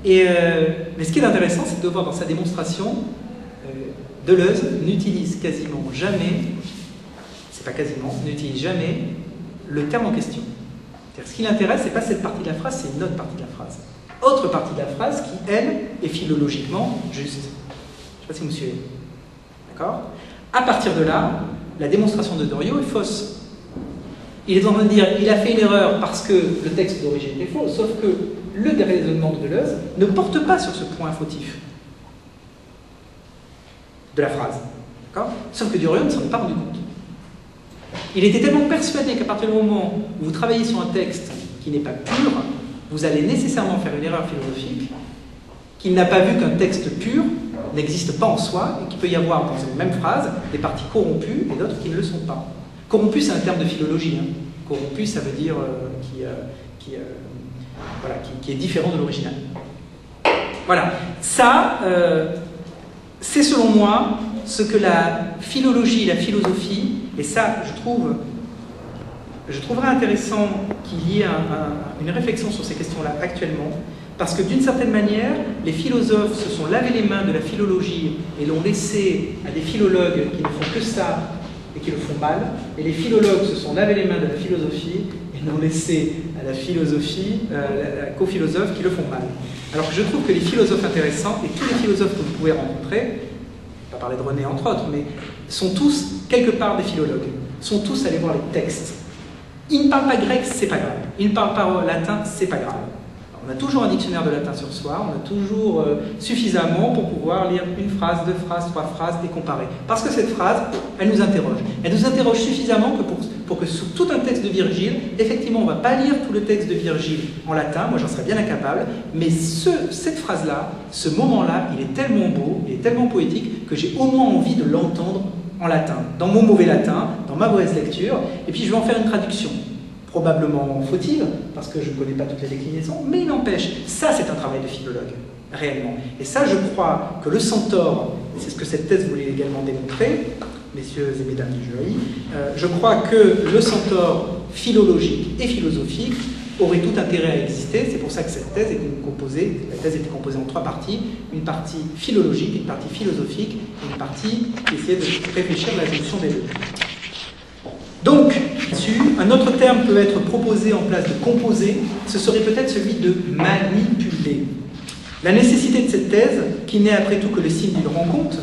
Mais ce qui est intéressant, c'est de voir dans sa démonstration, Deleuze n'utilise quasiment jamais, c'est pas quasiment, n'utilise jamais le terme en question. Ce qui l'intéresse, c'est pas cette partie de la phrase, c'est une autre partie de la phrase. Autre partie de la phrase qui, elle, est philologiquement juste. Je ne sais pas si vous me suivez. D'accord? À partir de là, la démonstration de Doriot est fausse. Il est en train de dire il a fait une erreur parce que le texte d'origine est faux, sauf que le raisonnement de Deleuze ne porte pas sur ce point fautif de la phrase. D'accord? Sauf que Doriot ne s'en est pas rendu compte. Il était tellement persuadé qu'à partir du moment où vous travaillez sur un texte qui n'est pas pur, vous allez nécessairement faire une erreur philosophique, qu'il n'a pas vu qu'un texte pur n'existe pas en soi et qu'il peut y avoir dans une même phrase des parties corrompues et d'autres qui ne le sont pas. Corrompu, c'est un terme de philologie. Hein. Corrompu, ça veut dire qui est différent de l'original. Voilà. Ça, c'est selon moi ce que la philologie et la philosophie, et ça, je trouverais intéressant qu'il y ait une réflexion sur ces questions-là actuellement, parce que d'une certaine manière, les philosophes se sont lavé les mains de la philologie et l'ont laissé à des philologues qui ne font que ça et qui le font mal, et les philologues se sont lavé les mains de la philosophie et l'ont laissé à la philosophie, la co-philosophe qui le font mal. Alors que je trouve que les philosophes intéressants, et tous les philosophes que vous pouvez rencontrer, pas parler de René entre autres, mais sont tous quelque part des philologues, sont tous allés voir les textes. Ils ne parlent pas grec, c'est pas grave. Ils ne parlent pas latin, c'est pas grave. On a toujours un dictionnaire de latin sur soi, on a toujours suffisamment pour pouvoir lire une phrase, deux phrases, trois phrases et comparer. Parce que cette phrase, elle nous interroge. Elle nous interroge suffisamment que pour que sous tout un texte de Virgile, effectivement, on ne va pas lire tout le texte de Virgile en latin, moi j'en serais bien incapable, mais cette phrase-là, ce moment-là, il est tellement beau, il est tellement poétique que j'ai au moins envie de l'entendre en latin, dans mon mauvais latin, dans ma mauvaise lecture, et puis je vais en faire une traduction. Probablement fautive, parce que je ne connais pas toutes les déclinaisons, mais il n'empêche, ça c'est un travail de philologue, réellement. Et ça, je crois que le centaure, et c'est ce que cette thèse voulait également démontrer, messieurs et mesdames du jury, je crois que le centaure philologique et philosophique aurait tout intérêt à exister, c'est pour ça que cette thèse était composée, la thèse était composée en trois parties, une partie philologique, une partie philosophique, et une partie qui essayait de réfléchir à la jonction des deux. Donc, un autre terme peut être proposé en place de composer, ce serait peut-être celui de manipuler. La nécessité de cette thèse, qui n'est après tout que le signe d'une rencontre,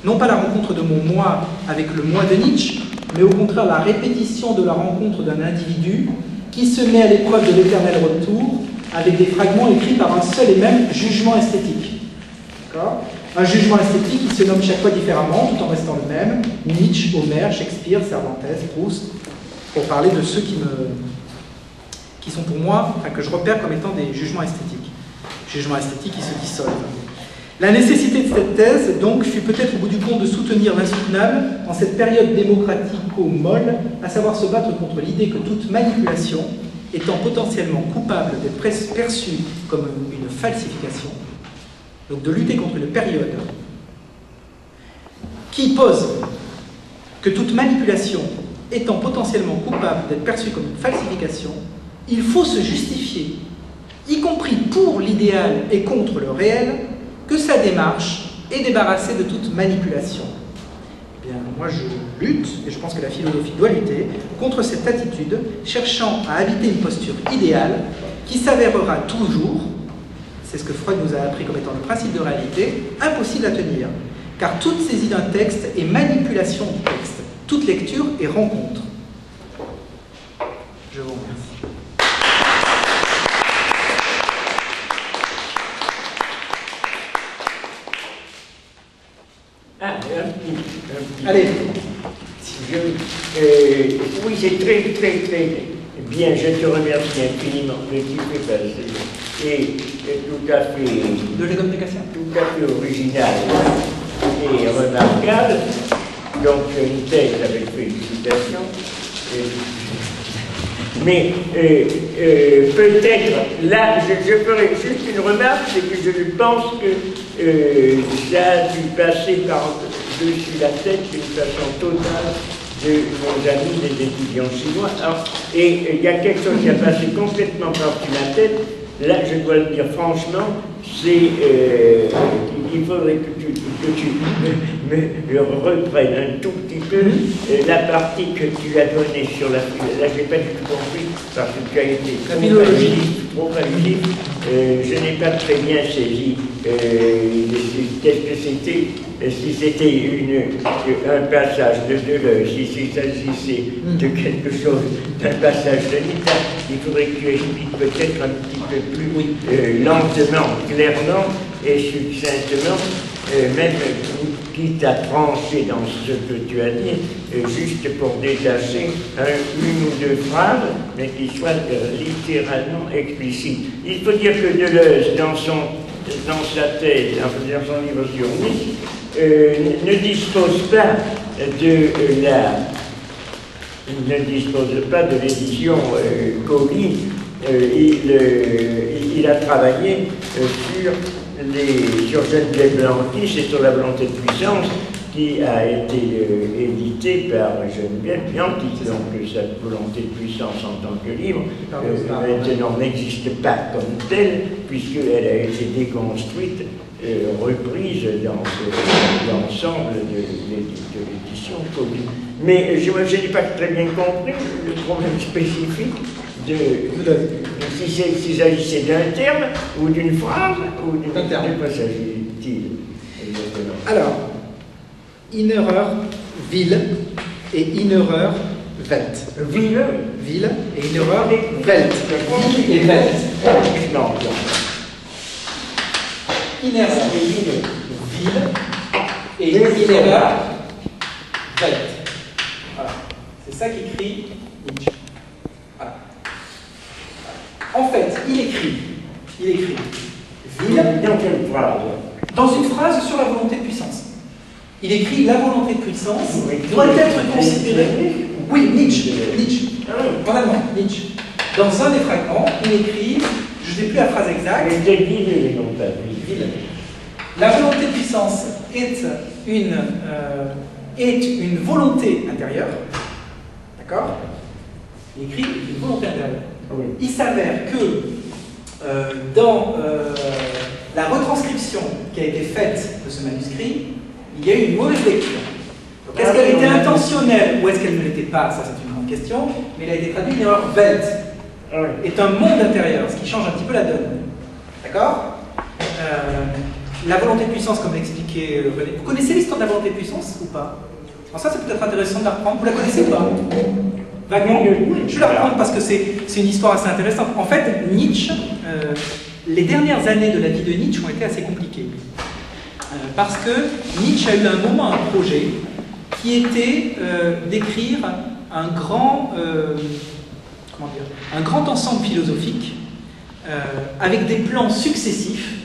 non pas la rencontre de mon moi avec le moi de Nietzsche, mais au contraire la répétition de la rencontre d'un individu qui se met à l'épreuve de l'éternel retour avec des fragments écrits par un seul et même jugement esthétique. D'accord ? Un jugement esthétique qui se nomme chaque fois différemment, tout en restant le même. Nietzsche, Homère, Shakespeare, Cervantes, Proust, pour parler de ceux qui sont pour moi, enfin, que je repère comme étant des jugements esthétiques. Jugements esthétiques qui se dissolvent. La nécessité de cette thèse, donc, fut peut-être au bout du compte de soutenir l'insoutenable en cette période démocratico-molle, à savoir se battre contre l'idée que toute manipulation, étant potentiellement coupable d'être perçue comme une falsification, donc de lutter contre une période qui pose que toute manipulation étant potentiellement coupable d'être perçue comme une falsification, il faut se justifier, y compris pour l'idéal et contre le réel, que sa démarche est débarrassée de toute manipulation. Eh bien, moi je lutte, et je pense que la philosophie doit lutter, contre cette attitude, cherchant à habiter une posture idéale qui s'avérera toujours, c'est ce que Freud nous a appris comme étant le principe de réalité, impossible à tenir, car toute saisie d'un texte est manipulation du texte, toute lecture est rencontre. Je vous remercie. Allez. Oui, c'est très bien, je te remercie infiniment, mais tu fais passer. Et tout à fait... De l'explication. Tout à fait original et remarquable. Donc, une thèse avec félicitations. Mais peut-être, là, je ferai juste une remarque, c'est que je pense que ça a dû passer par-dessus la tête d'une façon totale de nos amis des étudiants chinois. Alors, et il y a quelque chose qui a passé complètement par-dessus la tête. Là, je dois le dire franchement, c'est il faudrait que tu me reprennes un tout petit peu la partie que tu as donnée sur la philosophie. Là, je n'ai pas du tout compris parce que tu as été trop allusif. Je n'ai pas très bien saisi qu'est-ce que c'était. Si c'était un passage de Deleuze, si il s'agissait de quelque chose, d'un passage de Nita, il faudrait que tu expliques peut-être un petit peu plus lentement, clairement et succinctement, même quitte à trancher dans ce que tu as dit, juste pour détacher une ou deux phrases, mais qui soient littéralement explicites. Il faut dire que Deleuze, dans sa thèse, dans son livre sur Nietzsche, ne dispose pas de l'édition Colli. Il a travaillé sur Geneviève Blanqui, c'est sur la volonté de puissance, qui a été édité par Geneviève Blanqui. Donc cette volonté de puissance en tant que livre maintenant n'existe pas comme telle, puisqu'elle a été déconstruite, reprise dans l'ensemble de l'édition Colli. Mais je n'ai pas très bien compris le problème spécifique s'il s'agissait d'un terme ou d'une phrase ou d'un terme. De quoi s'agit-il exactement? Alors, Innerer Ville et Innerer Welt. Ville et Innerer Welt. Ville et Welt. Non. Innerer Ville et Innerer Welt. Voilà. C'est ça qu'écrit Nietzsche. Voilà. En fait, il écrit Ville. Dans quelle phrase? Dans une phrase sur la volonté de puissance. Il écrit la volonté de puissance doit être considérée. Oui, Nietzsche. En allemand, Nietzsche. Dans un des fragments, il écrit, je ne sais plus la phrase exacte. La volonté de puissance est une volonté intérieure. D'accord? Il écrit une volonté intérieure. Oui. Il s'avère que dans la retranscription qui a été faite de ce manuscrit, il y a eu une mauvaise lecture. Est-ce qu'elle était intentionnelle ou est-ce qu'elle ne l'était pas? Ça, c'est une grande question. Mais elle a été traduite Innerer Welt. Est un monde intérieur, ce qui change un petit peu la donne. D'accord? La volonté de puissance, comme l'expliquait René. Vous connaissez l'histoire de la volonté de puissance ou pas? Alors ça, c'est peut-être intéressant de la reprendre. Vous la connaissez ou pas? Vaguement? Je vais la reprendre parce que c'est une histoire assez intéressante. En fait, Nietzsche, les dernières années de la vie de Nietzsche ont été assez compliquées. Parce que Nietzsche a eu un moment, un projet, qui était d'écrire un grand ensemble philosophique avec des plans successifs.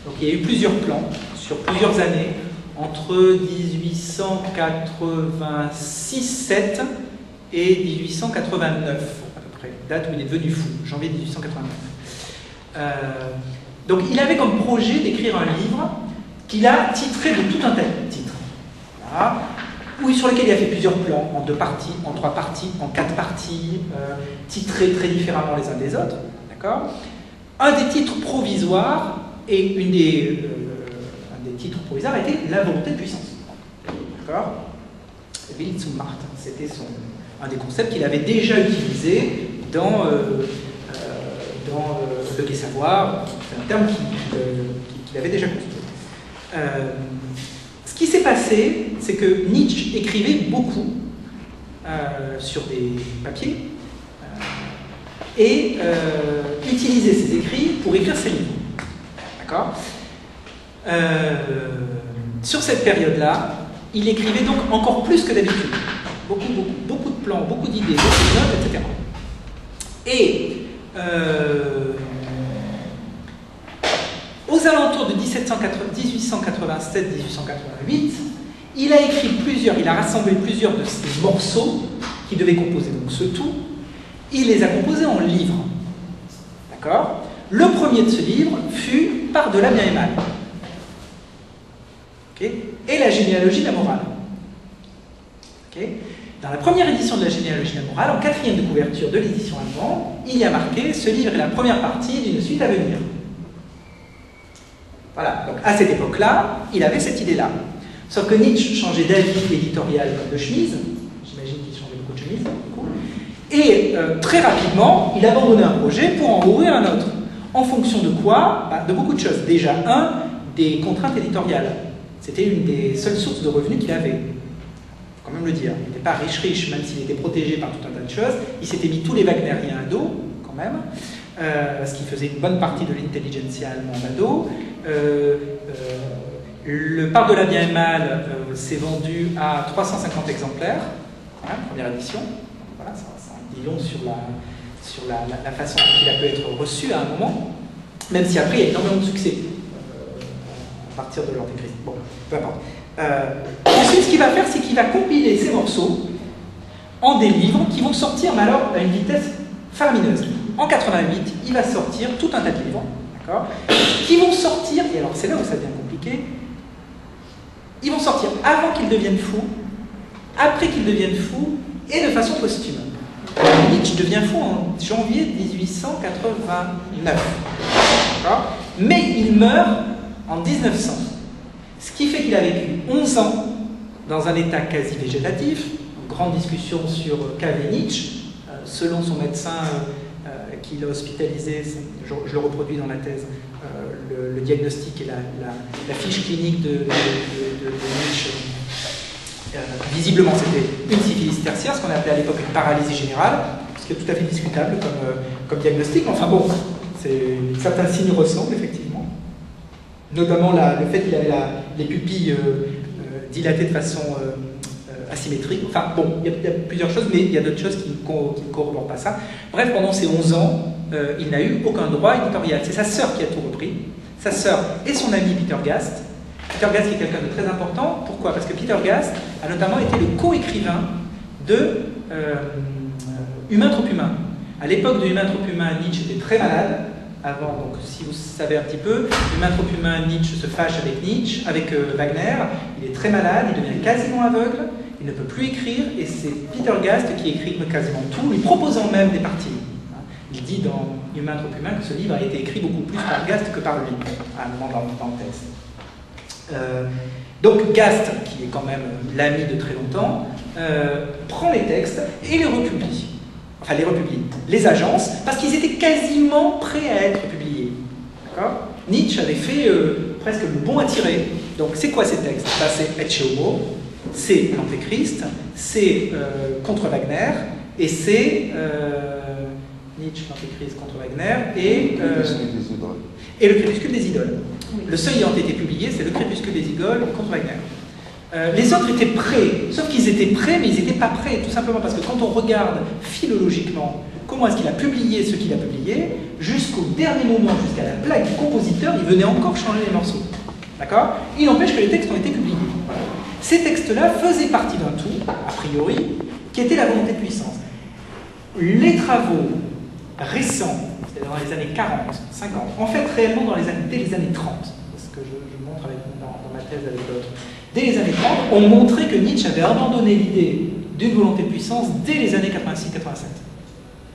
Donc il y a eu plusieurs plans sur plusieurs années, entre 1886-7 et 1889, à peu près, date où il est devenu fou, janvier 1889. Donc il avait comme projet d'écrire un livre qu'il a titré de tout un tas de titres, voilà, sur lequel il a fait plusieurs plans, en 2 parties, en 3 parties, en 4 parties, titrés très différemment les uns des autres, d'accord. Un des titres provisoires, et un des titres provisoires était la volonté de puissance, d'accord. Wille zum Macht, c'était un des concepts qu'il avait déjà utilisé dans Le Gai Savoir, c'est un terme qu'il avait déjà construit. Ce qui s'est passé, c'est que Nietzsche écrivait beaucoup sur des papiers et utilisait ses écrits pour écrire ses livres. D'accord? Sur cette période-là, il écrivait donc encore plus que d'habitude. Beaucoup de plans, beaucoup d'idées, beaucoup de notes, etc. Et aux alentours de 1887-1888, il a rassemblé plusieurs de ces morceaux qui devaient composer donc ce tout. Il les a composés en livres. D'accord? Le premier de ce livre fut Par-delà bien et mal. Okay? Et la généalogie de la morale. Okay? Dans la première édition de la généalogie de la morale, en 4e de couverture de l'édition allemande, il y a marqué « Ce livre est la première partie d'une suite à venir ». Voilà, donc à cette époque-là, il avait cette idée-là. Sauf que Nietzsche changeait d'avis éditorial comme de chemise, j'imagine qu'il changeait beaucoup de chemise, du coup, et très rapidement, il abandonnait un projet pour en ouvrir un autre. En fonction de quoi? De beaucoup de choses. Déjà, des contraintes éditoriales. C'était une des seules sources de revenus qu'il avait. Il faut quand même le dire. Il n'était pas riche, même s'il était protégé par tout un tas de choses. Il s'était mis tous les Wagneriens à dos, quand même, ce qui faisait une bonne partie de l'intelligentsia allemande à dos. Le Par-delà bien et mal s'est vendu à 350 exemplaires, quand même, première édition. Voilà, ça en dit long sur la façon dont il a pu être reçu à un moment, même si après il y a énormément de succès à partir de l'Antéchrist. Bon, peu importe. Ensuite, ce qu'il va faire, c'est qu'il va compiler ces morceaux en des livres qui vont sortir, mais alors à une vitesse faramineuse. En 88, il va sortir tout un tas de livres, d'accord, qui vont sortir, et alors c'est là où ça devient compliqué, ils vont sortir avant qu'il devienne fou, après qu'il devienne fou, et de façon posthume. Nietzsche devient fou en janvier 1889, mais il meurt en 1900, ce qui fait qu'il a vécu 11 ans dans un état quasi végétatif. Grande discussion sur qu'avait Nietzsche. Selon son médecin qui l'a hospitalisé, je le reproduis dans la thèse, le diagnostic et la fiche clinique de Nietzsche. Visiblement, c'était une syphilis tertiaire, ce qu'on appelait à l'époque une paralysie générale, ce qui est tout à fait discutable comme diagnostic. Enfin bon, certains signes ressemblent effectivement. Notamment le fait qu'il avait les pupilles dilatées de façon asymétrique. Enfin bon, il y a plusieurs choses, mais il y a d'autres choses qui ne corroborent pas ça. Bref, pendant ces 11 ans, il n'a eu aucun droit éditorial. C'est sa sœur qui a tout repris. Sa sœur et son ami Peter Gast. Peter Gast qui est quelqu'un de très important. Pourquoi? Parce que Peter Gast a notamment été le co-écrivain de Humain trop humain. À l'époque de Humain trop humain, Nietzsche était très malade. Avant, donc si vous savez un petit peu, Humain trop humain, Nietzsche se fâche avec Wagner. Il est très malade, il devient quasiment aveugle. Il ne peut plus écrire, et c'est Peter Gast qui écrit quasiment tout, lui proposant même des parties. Il dit dans Humain trop humain que ce livre a été écrit beaucoup plus par Gast que par lui, à un moment dans le texte. Donc Gast, qui est quand même l'ami de très longtemps, prend les textes et les republie. Enfin, les agence, parce qu'ils étaient quasiment prêts à être publiés. Nietzsche avait fait presque le bon à tirer. Donc c'est quoi ces textes? C'est Ecce Homo, c'est l'Antéchrist, c'est contre Wagner, et c'est Nietzsche, l'Antéchrist contre Wagner, et le Crépuscule des idoles. Oui. Le seul ayant été publié, c'est le Crépuscule des idoles contre Wagner. Les autres étaient prêts, sauf qu'ils étaient prêts, mais ils n'étaient pas prêts, tout simplement parce que quand on regarde philologiquement comment est-ce qu'il a publié ce qu'il a publié, jusqu'au dernier moment, jusqu'à la blague du compositeur, il venait encore changer les morceaux. D'accord? Il n'empêche que les textes ont été publiés. Ces textes-là faisaient partie d'un tout, a priori, qui était la volonté de puissance. Les travaux récents, c'est-à-dire dans les années 40, 50, en fait réellement dès les années 30, parce que je montre dans ma thèse avec d'autres, dès les années 30, on montrait que Nietzsche avait abandonné l'idée d'une volonté de puissance dès les années 86-87.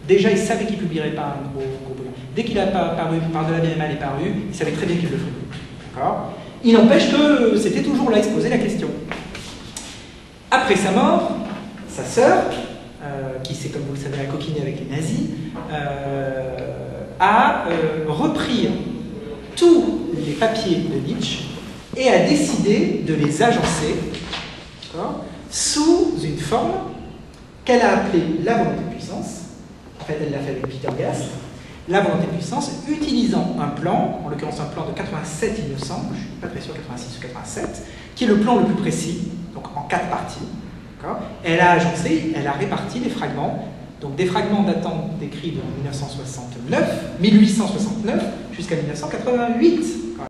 Déjà, il savait qu'il ne publierait pas un gros bouquin. Dès qu'il a paru, Par-delà bien et mal est paru, il savait très bien qu'il le ferait. D'accord? Il n'empêche que c'était toujours là exposé la question. Après sa mort, sa sœur, qui s'est, comme vous le savez, coquiné avec les nazis, a repris tous les papiers de Nietzsche et a décidé de les agencer sous une forme qu'elle a appelée la volonté de puissance. En fait, elle l'a fait avec Peter Gast. La volonté de puissance, utilisant un plan, en l'occurrence un plan de 87, il me semble, je ne suis pas très sûr, 86 ou 87, qui est le plan le plus précis, donc en 4 parties. Elle a agencé, elle a réparti des fragments, donc des fragments datant d'écrits de 1869 jusqu'à 1988.